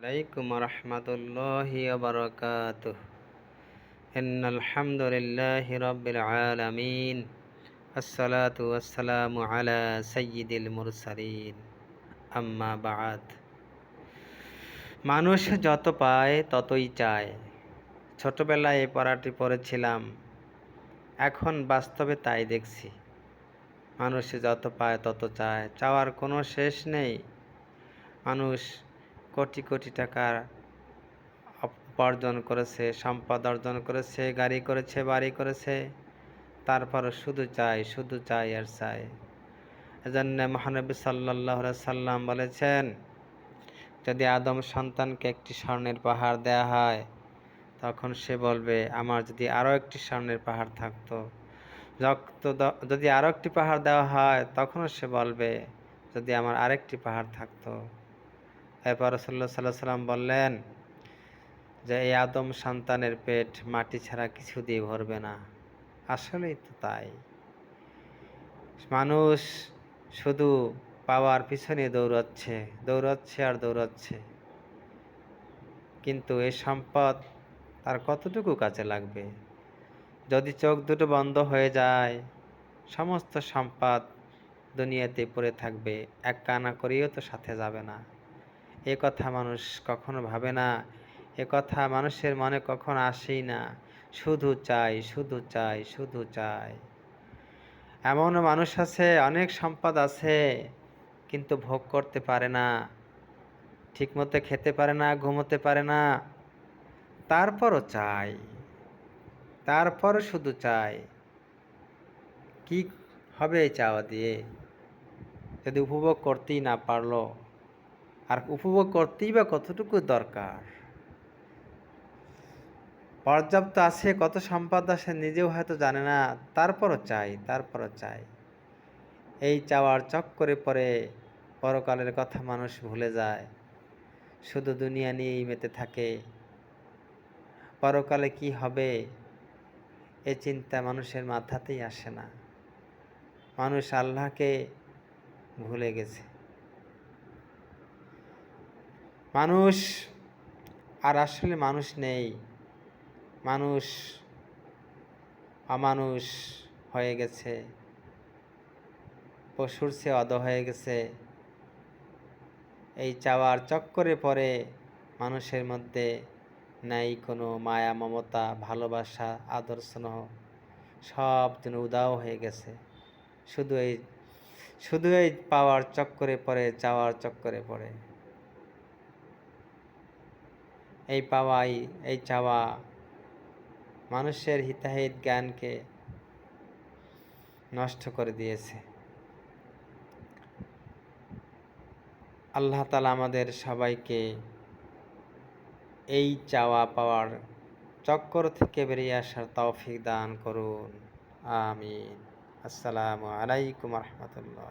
আলাইকুম রহমতুল্লাহি ওয়া বারাকাতুহু। ইন্নাল হামদুলিল্লাহি রাব্বিল আলামিন। আসসালাতু ওয়াসসালামু আলা সাইয়্যিদিল মুরসালিন। আম্মা বা'দ। মানুষ যত পায় ততই চায়। ছোটবেলায় এই পড়াটি পড়েছিলাম, এখন বাস্তবে তাই দেখছি। মানুষ যত পায় তত চায়, চাওয়ার কোনো শেষ নেই। মানুষ কোটি কোটি টাকার উপার্জন করেছে, সম্পদ অর্জন করেছে, গাড়ি করেছে, বাড়ি করেছে, তারপরও শুধু চাই আর চাই। এজন্য মহানবী সাল্লাল্লাহু আলাইহি সাল্লাম বলেছেন, যদি আদম সন্তানকে একটি স্বর্ণের পাহাড় দেয়া হয়, তখন সে বলবে, আমার যদি আরও একটি স্বর্ণের পাহাড় থাকতো। যদি আরও একটি পাহাড় দেওয়া হয়, তখনও সে বলবে, যদি আমার আরেকটি পাহাড় থাকতো। এরপর রাসূলুল্লাহ সাল্লাল্লাহু আলাইহি সাল্লাম বললেন যে এই আদম সন্তানের পেট মাটি ছাড়া কিছু দিয়ে ভরবে না। আসলেই তো তাই। মানুষ শুধু পাওয়ার পিছনে দৌড়াচ্ছে আর দৌড়াচ্ছে, কিন্তু এই সম্পদ তার কতটুকু কাজে লাগবে? যদি চোখ দুটো বন্ধ হয়ে যায়, সমস্ত সম্পদ দুনিয়াতে পড়ে থাকবে, এক কানা করেও তো সাথে যাবে না। এ কথা মানুষ কখনো ভাবে না, এ কথা মানুষের মনে কখনো আসেই না। শুধু চাই। এমনও মানুষ আছে, অনেক সম্পদ আছে, কিন্তু ভোগ করতে পারে না, ঠিকমতো খেতে পারে না, ঘুমোতে পারে না, তারপরও শুধু চাই। কি হবে এই চাওয়া দিয়ে, যদি উপভোগ করতেই না পারলো? আর উপভোগ করতেই বা কতটুকু দরকার? পর্যাপ্ত আছে, কত সম্পদ আছে নিজেও হয়তো জানে না, তারপরও চাই। এই চাওয়ার চক্করে পড়ে পরকালের কথা মানুষ ভুলে যায়, শুধু দুনিয়া নিয়েই মেতে থাকে। পরকালে কি হবে এ চিন্তা মানুষের মাথাতেই আসে না। মানুষ আল্লাহকে ভুলে গেছে। মানুষ আর আসলে মানুষ নেই। মানুষ অমানুষ হয়ে গেছে, পশুর চেয়ে অধম হয়ে গেছে। এই চাওয়ার চক্করে পড়ে মানুষের মধ্যে নাই কোনো মায়া, মমতা, ভালোবাসা, আদর, স্নেহ, সব যেন উধাও হয়ে গেছে। শুধু এই পাওয়ার চক্করে পড়ে, চাওয়ার চক্করে পড়ে। এই চাওয়া মানুষের হিতাহিত জ্ঞানকে নষ্ট করে দিয়েছে। আল্লাহ তাআলা আমাদের সবাইকে এই চাওয়া পাওয়ার চক্কর থেকে বেরিয়ে আসার তৌফিক দান করুন। আমিন। আসসালামু আলাইকুম রহমতুল্লাহ।